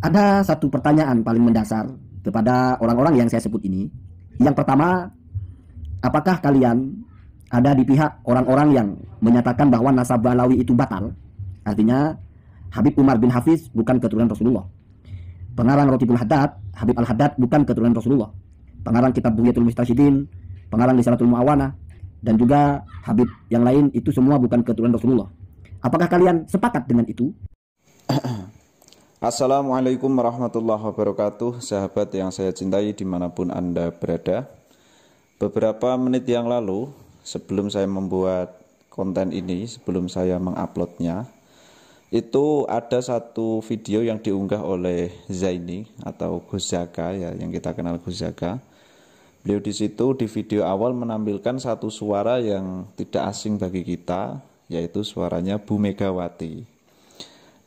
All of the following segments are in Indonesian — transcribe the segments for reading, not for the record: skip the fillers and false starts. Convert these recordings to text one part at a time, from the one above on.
Ada satu pertanyaan paling mendasar kepada orang-orang yang saya sebut ini. Yang pertama, apakah kalian ada di pihak orang-orang yang menyatakan bahwa nasab Ba'alawi itu batal? Artinya Habib Umar bin Hafiz bukan keturunan Rasulullah. Pengarang Rotibul Haddad, Habib Al-Haddad bukan keturunan Rasulullah. Pengarang kitab Bughyatul Mustashidin, pengarang Risalatul Mu'awana, dan juga Habib yang lain itu semua bukan keturunan Rasulullah. Apakah kalian sepakat dengan itu? Assalamualaikum warahmatullahi wabarakatuh. Sahabat yang saya cintai dimanapun Anda berada. Beberapa menit yang lalu, sebelum saya membuat konten ini, sebelum saya menguploadnya, itu ada satu video yang diunggah oleh Zaini atau Gus Zaka, ya, yang kita kenal Gus Zaka. Beliau di situ di video awal menampilkan satu suara yang tidak asing bagi kita, yaitu suaranya Bu Megawati.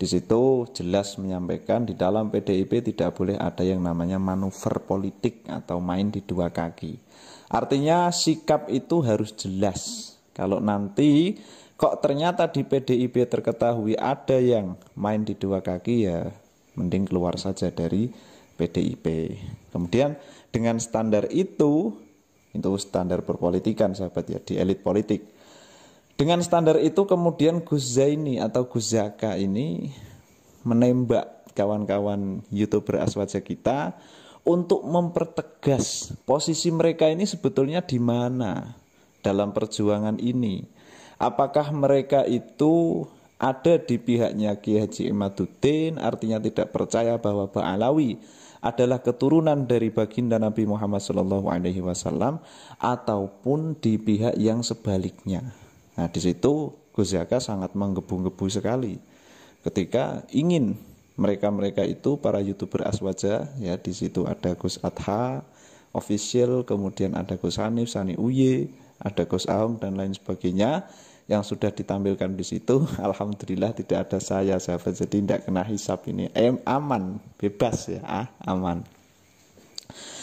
Di situ jelas menyampaikan di dalam PDIP tidak boleh ada yang namanya manuver politik atau main di dua kaki. Artinya sikap itu harus jelas. Kalau nanti kok ternyata di PDIP terketahui ada yang main di dua kaki, ya mending keluar saja dari PDIP. Kemudian dengan standar itu standar perpolitikan sahabat ya, di elit politik. Dengan standar itu kemudian Gus Zaini atau Gus Zaka ini menembak kawan-kawan YouTuber Aswaja kita untuk mempertegas posisi mereka ini sebetulnya di mana dalam perjuangan ini. Apakah mereka itu ada di pihaknya Kiai Haji Imaduddin, artinya tidak percaya bahwa Ba'alawi adalah keturunan dari baginda Nabi Muhammad SAW, ataupun di pihak yang sebaliknya. Nah, di situ Gus Zaka sangat menggebu-gebu sekali ketika ingin mereka-mereka itu para YouTuber Aswaja, ya, di situ ada Gus Adha official, kemudian ada Gus Hanif, Sani Uye, ada Gus Aung dan lain sebagainya yang sudah ditampilkan di situ. Alhamdulillah tidak ada saya, sahabat, jadi tidak kena hisap ini. Aman, bebas ya, aman.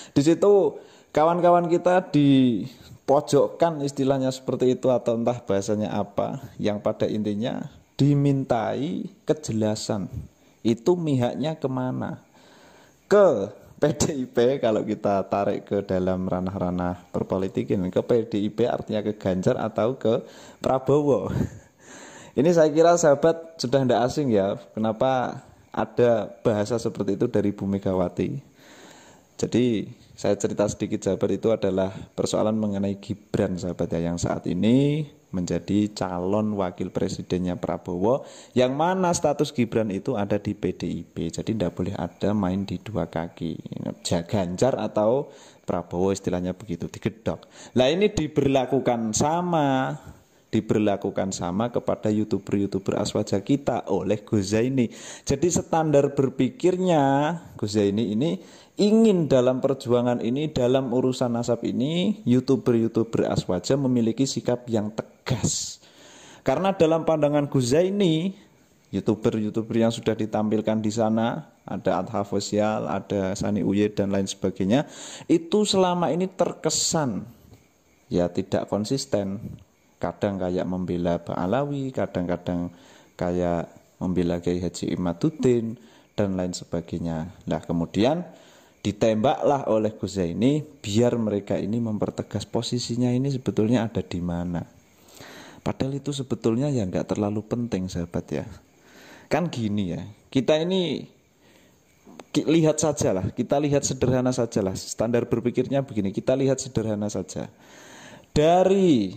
Di situ kawan-kawan kita dipojokkan istilahnya seperti itu, atau entah bahasanya apa, yang pada intinya dimintai kejelasan. Itu mihaknya kemana? Ke PDIP kalau kita tarik ke dalam ranah-ranah perpolitikan, ke PDIP artinya ke Ganjar atau ke Prabowo. Ini saya kira sahabat sudah tidak asing ya, kenapa ada bahasa seperti itu dari Bu Megawati. Jadi saya cerita sedikit sahabat, itu adalah persoalan mengenai Gibran sahabat ya, yang saat ini menjadi calon wakil presidennya Prabowo, yang mana status Gibran itu ada di PDIP. Jadi tidak boleh ada main di dua kaki, Ganjar atau Prabowo istilahnya begitu, digedok. Nah ini diberlakukan sama kepada YouTuber Aswaja kita oleh Gus Zaini. Jadi standar berpikirnya Gus Zaini ini ingin dalam perjuangan ini, dalam urusan nasab ini, YouTuber Aswaja memiliki sikap yang tegas. Karena dalam pandangan Gus Zaini, YouTuber yang sudah ditampilkan di sana, ada Adha Fosial, ada Sani Uye dan lain sebagainya, itu selama ini terkesan ya tidak konsisten. Kadang kayak membela Ba'alawi, kadang-kadang kayak membela Kiai Haji Imaduddin dan lain sebagainya. Nah kemudian ditembaklah oleh Gus Zaini biar mereka ini mempertegas posisinya ini sebetulnya ada di mana. Padahal itu sebetulnya ya nggak terlalu penting sahabat ya. Kan gini ya, kita ini lihat sajalah, kita lihat sederhana sajalah, standar berpikirnya begini, kita lihat sederhana saja. Dari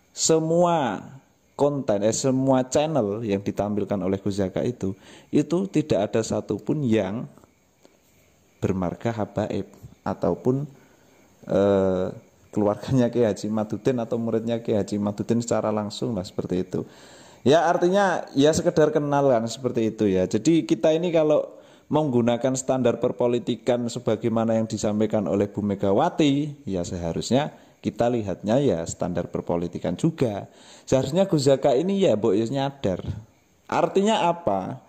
semua konten, semua channel yang ditampilkan oleh Gus Zaka itu tidak ada satupun yang bermarga habaib ataupun keluarganya Kiai Haji Imaduddin atau muridnya Kiai Haji Imaduddin secara langsung lah, seperti itu. Ya artinya ya sekedar kenal kan, seperti itu ya. Jadi kita ini kalau menggunakan standar perpolitikan sebagaimana yang disampaikan oleh Bu Megawati, ya seharusnya kita lihatnya ya standar perpolitikan juga. Seharusnya Gus Zaka ini ya nyadar. Artinya apa?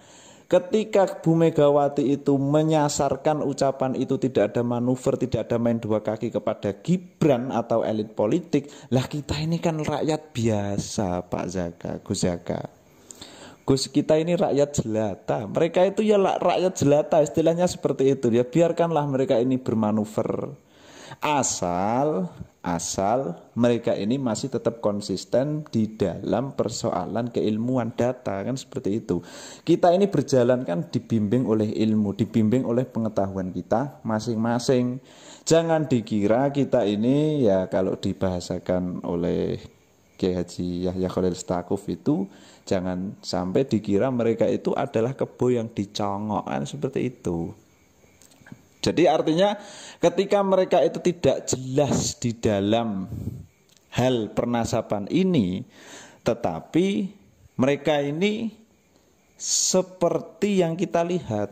Ketika Bu Megawati itu menyasarkan ucapan itu tidak ada manuver, tidak ada main dua kaki kepada Gibran atau elit politik, lah kita ini kan rakyat biasa Pak Zaka, Gus Zaka. Gus, kita ini rakyat jelata. Mereka itu ya rakyat jelata, istilahnya seperti itu. Ya biarkanlah mereka ini bermanuver. Asal mereka ini masih tetap konsisten di dalam persoalan keilmuan data, kan seperti itu. Kita ini berjalan kan dibimbing oleh ilmu, dibimbing oleh pengetahuan kita masing-masing. Jangan dikira kita ini ya kalau dibahasakan oleh Kiai Haji Yahya Khalil Stakuf itu, jangan sampai dikira mereka itu adalah kebo yang dicongok, kan seperti itu. Jadi artinya ketika mereka itu tidak jelas di dalam hal pernasaban ini, tetapi mereka ini seperti yang kita lihat,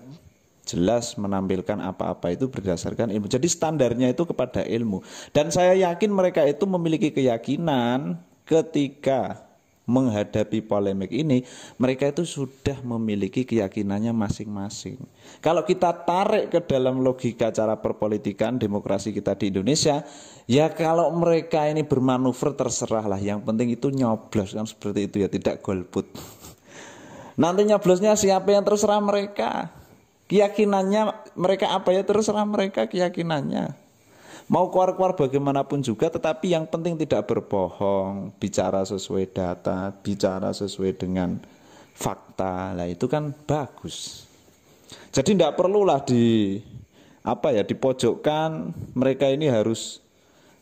jelas menampilkan apa-apa itu berdasarkan ilmu. Jadi standarnya itu kepada ilmu. Dan saya yakin mereka itu memiliki keyakinan ketika menghadapi polemik ini, mereka itu sudah memiliki keyakinannya masing-masing. Kalau kita tarik ke dalam logika cara perpolitikan demokrasi kita di Indonesia, ya kalau mereka ini bermanuver terserahlah, yang penting itu nyoblos, kan seperti itu ya, tidak golput. Nanti nyoblosnya siapa yang terserah mereka. Keyakinannya mereka apa ya terserah mereka keyakinannya. Mau keluar-keluar bagaimanapun juga, tetapi yang penting tidak berbohong, bicara sesuai data, bicara sesuai dengan fakta. Lah itu kan bagus. Jadi tidak perlulah dipojokkan. Mereka ini harus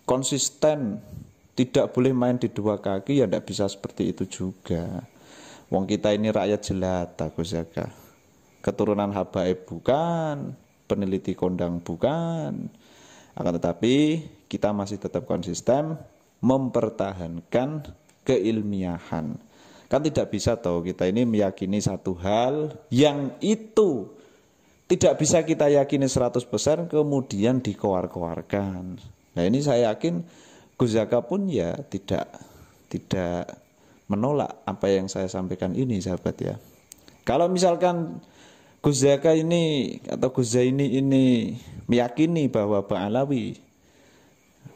konsisten, tidak boleh main di dua kaki, ya tidak bisa seperti itu juga. Wong kita ini rakyat jelata, Gus Zaka. Keturunan habaib bukan, peneliti kondang bukan. Akan tetapi kita masih tetap konsisten mempertahankan keilmiahan. Kan tidak bisa toh kita ini meyakini satu hal yang itu tidak bisa kita yakini 100% kemudian dikoar-koarkan. Nah ini saya yakin Gus Zaka pun ya tidak menolak apa yang saya sampaikan ini, sahabat ya. Kalau misalkan Gus Zaka ini atau Gus Zaini ini meyakini bahwa Ba'alawi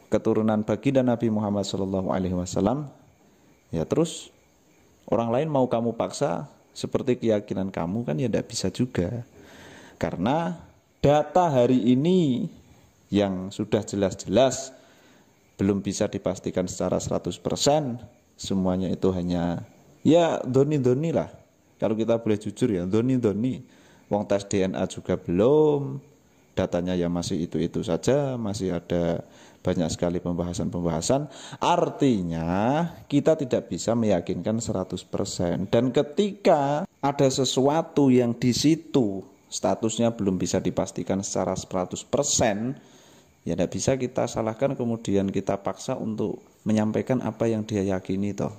keturunan baginda Nabi Muhammad SAW, ya terus orang lain mau kamu paksa seperti keyakinan kamu, kan ya tidak bisa juga. Karena data hari ini yang sudah jelas-jelas belum bisa dipastikan secara 100%, semuanya itu hanya ya doni-doni lah. Kalau kita boleh jujur ya, doni-doni. Wong tes DNA juga belum, datanya ya masih itu-itu saja, masih ada banyak sekali pembahasan-pembahasan. Artinya kita tidak bisa meyakinkan 100%. Dan ketika ada sesuatu yang di situ statusnya belum bisa dipastikan secara 100%, ya tidak bisa kita salahkan kemudian kita paksa untuk menyampaikan apa yang dia yakini toh.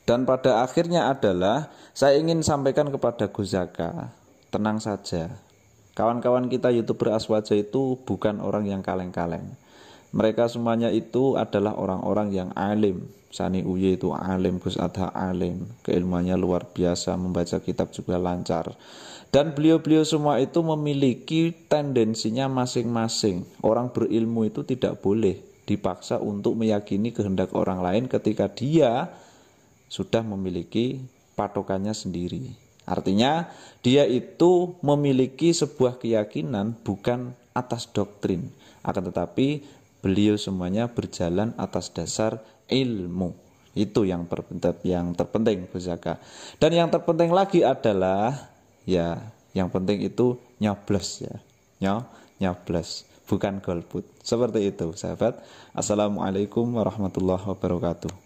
Dan pada akhirnya adalah saya ingin sampaikan kepada Gus Zaka, tenang saja. Kawan-kawan kita YouTuber Aswaja itu bukan orang yang kaleng-kaleng. Mereka semuanya itu adalah orang-orang yang alim. Sani Uye itu alim, Gus Adha alim, keilmuannya luar biasa, membaca kitab juga lancar. Dan beliau-beliau semua itu memiliki tendensinya masing-masing. Orang berilmu itu tidak boleh dipaksa untuk meyakini kehendak orang lain ketika dia sudah memiliki patokannya sendiri. Artinya dia itu memiliki sebuah keyakinan bukan atas doktrin, akan tetapi beliau semuanya berjalan atas dasar ilmu. Itu yang terpenting, Gus Zaka. Dan yang terpenting lagi adalah ya yang penting itu nyoblos ya. Nyoblos, bukan golput. Seperti itu, sahabat. Assalamualaikum warahmatullahi wabarakatuh.